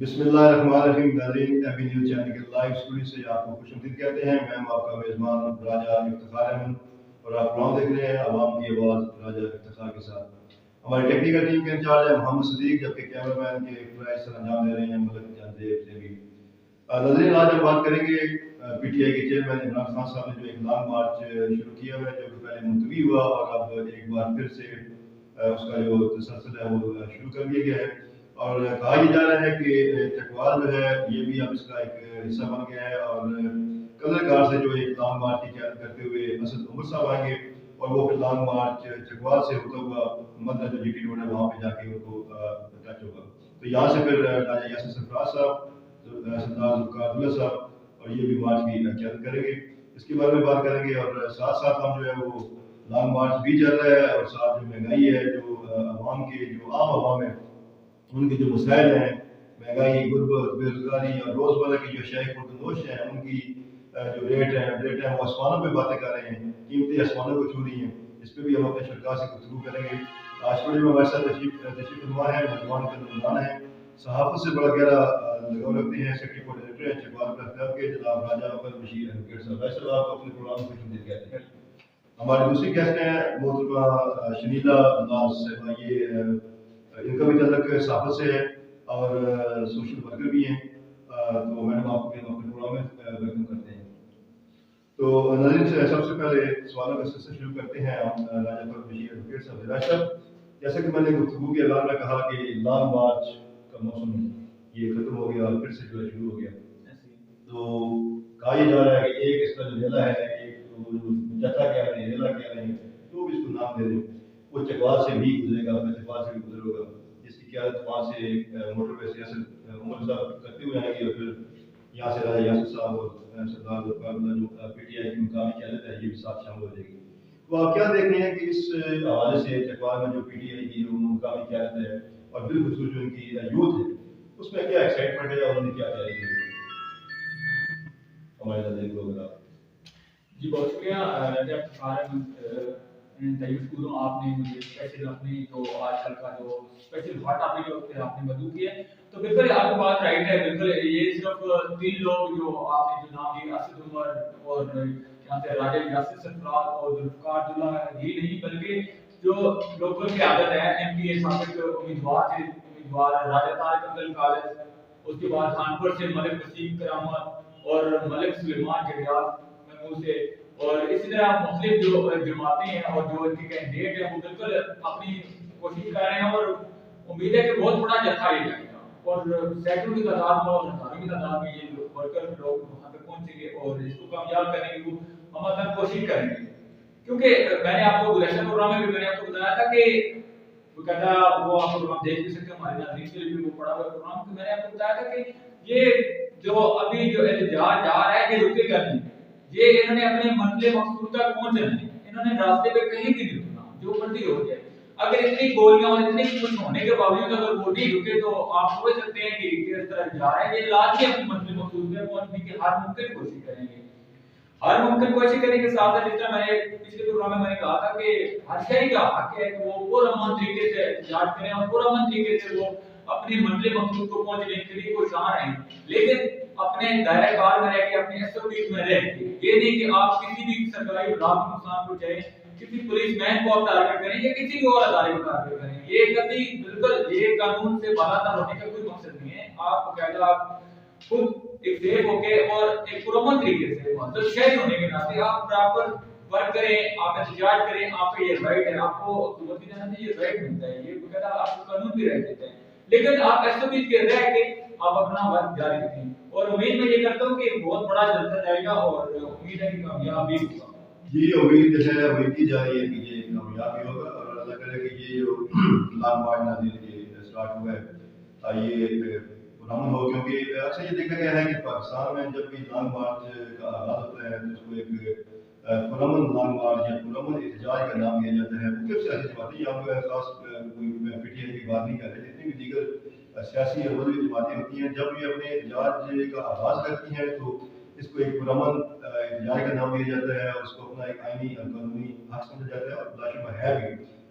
بسم اللہ الرحمن الرحیم ناظرین ایم بی نیوز چینل کے لائیو اسٹوڈیو سے آپ کو خوش آمدید کہتے ہیں. میں آپ کا میزبان راجہ افتخار احمد اور آپ پروگرام دیکھ رہے ہیں عوام کی آواز راجہ افتخار کے ساتھ. ہماری ٹیکنیکل ٹیم کے انچارج ہے محمد صدیق, جبکہ کیمرہ مین کے فرائض سر انجام دے رہے ہیں ملک جہانزیب زیبی. ناظرین آج ہم بات کریں گے پی ٹی آئی کے چیئرمین عمران خان صاحب نے جو ایک لانگ مارچ شروع کیا ہوا ہے, جو کہ پہلے ملتوی ہوا اور اب ایک بار پھر سے اس کا جو تسلسل ہے وہ شروع کر دیا گیا ہے. اور کہا یہ جا رہا ہے کہ چکوال جو ہے یہ بھی اب اس کا ایک حصہ بن گیا ہے, اور قدر کار سے جو ایک لانگ مارچ کی قیادت کرتے ہوئے اسد عمر صاحب آئیں گے اور وہ پھر لانگ مارچ چکوال سے ہوتا ہوا مدر جو جی ٹی روڈ ہے وہاں پہ جا کے ان کو ٹچ ہوگا. تو یہاں سے پھر راجہ یاسر سرفراز صاحب, سردار ذوالفقار عبداللہ صاحب اور یہ بھی مارچ کی قیادت کریں گے. اس کے بارے میں بات کریں گے اور ساتھ ساتھ ہم جو ہے وہ لانگ مارچ بھی چل رہا ہے اور ساتھ جو مہنگائی ہے, جو عوام کے جو عام عوام ہے ان کے جو مسائل ہیں, مہنگائی, غربت, بے روزگاری اور روزمرہ کی جو اشیاء خردنوش ہیں ان کی جو ریٹ ہیں وہ آسمانوں پہ باتیں کر رہے ہیں, قیمتیں آسمانوں کو چھو رہی ہیں. اس پہ بھی ہم اپنے شرکا سے گفتگو کریں گے. آج اسٹوڈیو میں ہمارے ساتھ تشریف فرما ہے نوجوان کے نوجوان ہیں, صحافت سے بڑا گہرا لگاؤ رکھتے ہیں, سیکٹری کوآرڈینیٹر ہیں چکوال کلب کے جناب راجہ افضل بشیر ایڈوکیٹ صاحب. ایسے آپ کو اپنے پروگرام کو خوش آمدید کہتے ہیں. ہماری دوسری گیسٹ ہیں محترمہ شنیلا ناز صاحبہ, یہ ان کا بھی تعلق صحافت سے ہے اور سوشل ورکر بھی ہیں. تو میڈم آپ کو اپنے پروگرام میں ویلکم کرتے ہیں. تو ناظرین سے سب سے پہلے سوالوں کا سلسلہ شروع کرتے ہیں ہم راجہ افضل بشیر ایڈوکیٹ صاحب. راجہ صاحب, جیسا کہ میں نے گفتگو کے اعلان میں کہا کہ لانگ مارچ کا موسم یہ ختم ہو گیا اور پھر سے جو ہے شروع ہو گیا, تو کہا یہ جا رہا ہے کہ ایک اس کا جو ضلع ہے, ایک جتھا کہہ رہے ہیں, ضلع کہہ رہے ہیں, جو بھی اس کو نام دے دیں, وہ چکوال سے بھی گزرے گا, چکوال سے بھی گزرے ہوگا, جس کی قیادت وہاں سے موٹر وے سے عمر صاحب کرتے ہوئے آئیں گے اور پھر یہاں سے راجہ یاسر صاحب اور سردار ذوالفقار عبداللہ جو پی ٹی آئی کی مقامی قیادت ہے یہ بھی ساتھ شامل ہو جائے گی. تو آپ کیا دیکھ رہے ہیں کہ اس حوالے سے چکوال میں جو پی ٹی آئی کی جو مقامی قیادت ہے اور بالخصوص جو ان کی یوتھ ہے اس میں کیا ایکسائٹمنٹ ہے اور انہیں کیا تیاری ہے ہمارے نظریے کو اگر آپ. جی بہت شکریہ راجہ افتخار احمد, اسکولوں آپ نے مجھے اسپیشل اپنی جو آج کل کا جو اسپیشل ہاٹ ٹاپک جو آپ نے مدعو کیا ہے, تو بالکل آپ کی بات رائٹ ہے. بالکل یہ صرف تین لوگ جو آپ نے جو نام لیے اسد عمر اور یہاں سے راجہ یاسر سرفراز اور ذوالفقار عبداللہ ہی نہیں, بلکہ جو لوکل قیادت ہے ایم پی اے سابق امیدوار تھے, امیدوار راجہ طارق عبدل کالج, اس کے بعد خانپور سے ملک وسیم کرامت اور ملک سلیمان جڑیال محمود سے, اور اسی طرح مختلف جو جماعتیں ہیں اور جو ان کے کینڈیڈیٹ ہیں وہ بالکل اپنی کوشش کر رہے ہیں اور امید ہے کہ بہت بڑا جتھا لے جائے گا اور سینکڑوں کی تعداد میں اور ہزاروں کی تعداد میں یہ ورکر لوگ وہاں پہ پہنچیں گے اور اس کو کامیاب کرنے کی ہم اپنا کوشش کریں گے. کیونکہ میں نے آپ کو گزشتہ پروگرام میں بھی میں نے آپ کو بتایا تھا کہ وہ کہتا وہ آپ پروگرام دیکھ بھی سکتے ہیں, ہمارے ناظرین کے لیے بھی وہ پڑا ہوا پروگرام, تو میں نے آپ کو بتایا تھا کہ یہ جو ابھی جو احتجاج جا رہا ہے یہ رکے گا نہیں, یہ انہوں نے اپنے منزل مقصود تک پہنچنا ہے, انہوں نے راستے پہ کہیں بھی نہیں رکنا, جو مرضی ہو جائے. اگر اتنی گولیاں اور اتنے کچھ ہونے کے باوجود اگر وہ نہیں رکے تو آپ سمجھ سکتے ہیں کہ کس طرح جا رہے ہیں. یہ لازمی اپنے منزل مقصود پہ پہنچنے کی ہر ممکن کوشش کریں گے, ہر ممکن کوشش کرنے کے ساتھ جس طرح میں نے پچھلے پروگرام میں نے کہا تھا کہ ہر شہری کا حق ہے کہ وہ پرامن طریقے سے احتجاج کریں اور پرامن طریقے سے وہ اپنی منزل مقصود کو پہنچنے کے لیے کوشاں رہیں, لیکن اپنے دائرہ کار میں رہ کے اپنے ایس او پیز میں رہ کے. یہ نہیں کہ آپ کسی بھی سرکاری ادارے کو نقصان پہنچائیں, کسی پولیس مین کو آپ ٹارگیٹ کریں یا کسی بھی اور ادارے کو ٹارگیٹ کریں, یہ کبھی بالکل یہ قانون سے بالاتر ہونے کا کوئی مقصد نہیں ہے. آپ باقاعدہ خود ایک سیف ہو کے اور ایک پرامن طریقے سے مطلب شہری ہونے کے ناطے آپ پراپر ورک کریں, آپ احتجاج کریں, آپ کا یہ رائٹ ہے, آپ کو حکومت کی جانب سے یہ رائٹ ملتا ہے, یہ باقاعدہ آپ کو قانون بھی رائٹ دیتا ہے. لیکن آپ ایس او پی کے رہ کے آپ اپنا ورک جاری رکھیں اور امید میں یہ کرتا ہوں کہ بہت بڑا جلسہ جائے گا اور امید ہے کہ کامیاب بھی ہوگا. جی امید ہے, امید کی جا رہی ہے کہ یہ کامیاب بھی ہوگا اور اللہ کرے کہ یہ جو لانگ مارچ ناظرین یہ اسٹارٹ ہوا ہے یہ پرامن ہو, کیونکہ اکثر یہ دیکھا گیا ہے کہ پاکستان میں جب بھی لانگ مارچ کا آغاز ہوتا ہے تو اس کو ایک پرامن لانگ مارچ یا پرامن احتجاج کا نام دیا جاتا ہے. مختلف سیاسی جماعتیں یہاں پہ خاص پی ٹی آئی کی بات نہیں کر رہے, جتنی بھی دیگر سیاسی اور مذہبی جماعتیں ہوتی ہیں جب بھی اپنے احتجاج کا آغاز کرتی ہیں تو اس کو ایک پرامن احتجاج کا نام دیا جاتا ہے اور اس کو اپنا ایک آئینی اور قانونی حق سمجھا جاتا ہے اور بلا شبہ ہے بھی.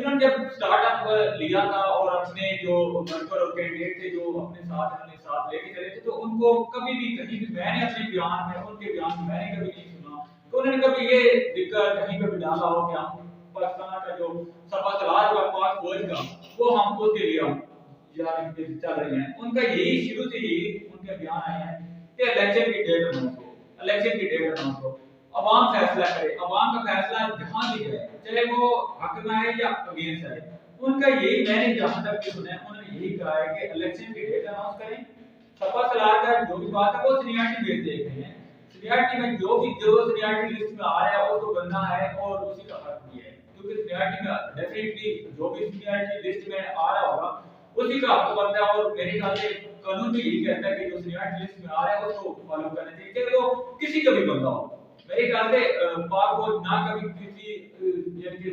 انہوں نے جب سٹارٹ اپ لیا تھا اور اپنے جو ورکر اور کینڈیڈیٹ تھے جو اپنے ساتھ انہوں نے ساتھ لے کے چلے تھے، تو ان کو کبھی بھی کہیں بھی میں نے اپنے بیان میں ان کے بیان میں نے کبھی نہیں سنا کہ انہوں نے کبھی یہ ذکر کہیں پہ بھی ڈالا ہو کہ ہم پاکستان کا جو سپا سالار ہوا پاک فوج کا وہ ہم اس کے لیے ہم یار چل رہے ہیں. ان کا یہی شروع سے یہی ان کے بیان آئے ہیں کہ الیکشن کی ڈیٹ اناؤنس ہو، الیکشن کی ڈیٹ اناؤنس ہو، عوام فیصلہ کرے، عوام کا فیصلہ جہاں بھی جائے چاہے وہ حق میں ہے یا اگینسٹ ہے. ان کا یہی میں نے جہاں تک بھی سنا ہے انہوں نے یہی کہا ہے کہ الیکشن کی ڈیٹ اناؤنس کریں. سپا سالار کا جو بھی بات ہے وہ سینیارٹی بیس دیکھ رہے ہیں، سینیارٹی میں جو سینیارٹی لسٹ میں آ رہا ہے اس کو بننا ہے اور اسی کا حق بھی ہے، کیونکہ سینیارٹی میں ڈیفینیٹلی جو بھی سینیارٹی لسٹ میں آ رہا ہوگا اسی کا حق بنتا ہے. اور میرے خیال سے قانون بھی یہی کہتا ہے کہ جو سینیارٹی لسٹ میں آ رہا ہے اس کو فالو کرنا چاہیے، چاہے وہ کسی کا بھی بندہ ہو. میرے خیال سے پاک فوج نہ کبھی کسی یعنی کہ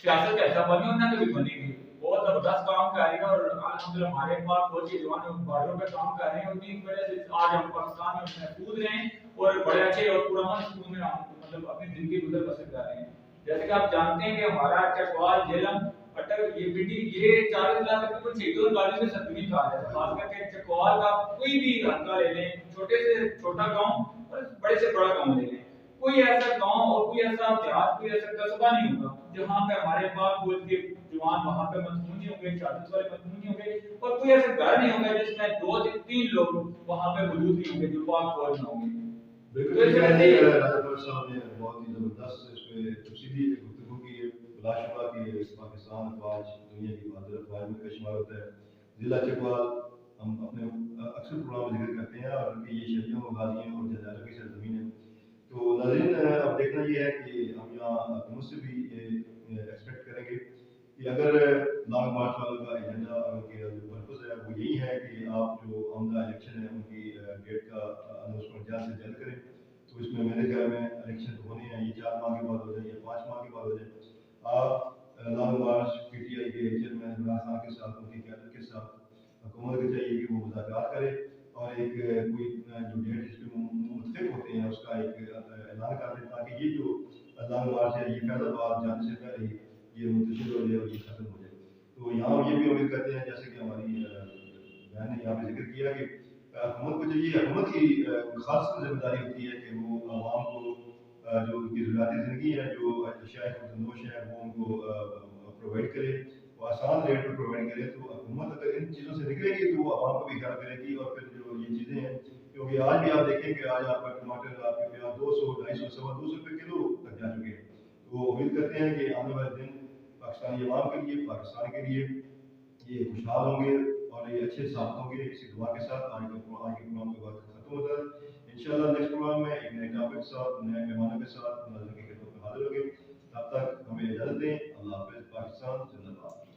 سیاست کا حصہ بنی اور نہ کبھی بنے گی. بہت زبردست کام کر رہی ہے اور الحمدللہ ہمارے پاک فوج کے جوان بارڈروں پہ کام کر رہے ہیں، ان کی وجہ سے آج ہم پاکستان میں محفوظ رہے ہیں اور بڑے اچھے اور پرامن سکون میں ہم مطلب اپنی زندگی گزر بسر کر رہے ہیں. جیسے کہ آپ جانتے ہیں کہ ہمارا چکوال، جیلم، اٹک، یہ پنڈی، یہ چار اضلاع تقریباً شہیدوں گاڑی سے سرگرمی کہا جاتا ہے. خاص کر کے چکوال کا کوئی بھی حلقہ لے لیں، چھوٹے سے چھوٹا گاؤں اور بڑے سے بڑا گاؤں لے لیں، کوئی ایسا گاؤں اور کوئی ایسا دیہات، کوئی ایسا قصبہ نہیں ہوگا جہاں پہ ہمارے پاک فوج کے جوان وہاں پہ مدفون نہیں ہوں گے، شہادت والے مدفون نہیں ہوں گے، اور کوئی ایسا گھر نہیں ہوگا جس میں 2 سے 3 لوگ وہاں پہ موجود نہیں ہوں گے جو پاک فوج میں ہوں گے. بالکل راجہ صاحب نے بہت ہی زبردست اس پہ تفصیلی گفتگو کی ہے. بلا شبہ کہ پاکستان افواج دنیا کی بہادر افواج میں شمار ہوتا ہے. ضلع چکوال ہم اپنے اکثر پروگرام میں ذکر کرتے ہیں اور کہ یہ شہیدوں، غازیوں اور جزائروں کی سرزمین ہے. تو ناظرین اب دیکھنا یہ ہے کہ ہم یہاں حکومت سے بھی یہ ایکسپیکٹ کریں گے کہ اگر لانگ مارچ والوں کا ایجنڈا ان کے جو پرپز ہے وہ یہی ہے کہ آپ جو آمدہ الیکشن ہے ان کی ڈیٹ کا اناؤنسمنٹ جلد سے جلد کریں. تو اس میں میرے خیال میں الیکشن ہونے ہیں، یہ 4 ماہ کے بعد ہو جائے یا 5 ماہ کے بعد ہو جائے. آپ long march P T I کے چیئرمین عمران خان کے ساتھ ان کی قیادت کے ساتھ حکومت کو چاہیے کہ وہ مذاکرات کرے اور ایک کوئی جو ڈیٹ جس پہ متفق ہوتے ہیں اس کا ایک اعلان کر دیں تاکہ یہ جو لانگ مارچ ہے یہ فیصل آباد جانے سے پہلے ہی یہ منتشر ہو جائے اور یہ ختم ہو جائے. تو یہاں یہ بھی امید کرتے ہیں جیسے کہ ہماری بہن نے یہاں پہ ذکر کیا کہ حکومت کو چاہیے، حکومت کی خاص ذمہ داری ہوتی ہے کہ وہ عوام کو جو ان کی ضروریاتی زندگی ہے، جو اشیاء خردنوش ہے وہ ان کو پرووائڈ کرے، وہ آسان ریٹ پہ پرووائڈ کرے. تو حکومت اگر ان چیزوں سے نکلے گی تو وہ عوام کو بھی خیال کرے گی. اور پھر جو یہ چیزیں ہیں کیونکہ آج بھی آپ دیکھیں کہ آج آپ کا ٹماٹر، آپ کے پیاز 200، 250، 250 روپے کلو تک جا چکے ہیں. تو امید کرتے ہیں کہ آنے والے دن پاکستانی عوام کے لیے، پاکستان کے لیے یہ خوشحال ہوں گے اور یہ اچھے ثابت ہوں گے. اسی دعا کے ساتھ آج کے پروگرام کا وقت ختم ہوتا ہے. انشاءاللہ نیکسٹ پروگرام میں ایک نئے ٹاپک کے ساتھ، نئے مہمانوں کے ساتھ ناظرین کی خدمت میں حاضر ہوگے. تب تک ہمیں اجازت دیں. اللہ حافظ. پاکستان زندہ باد.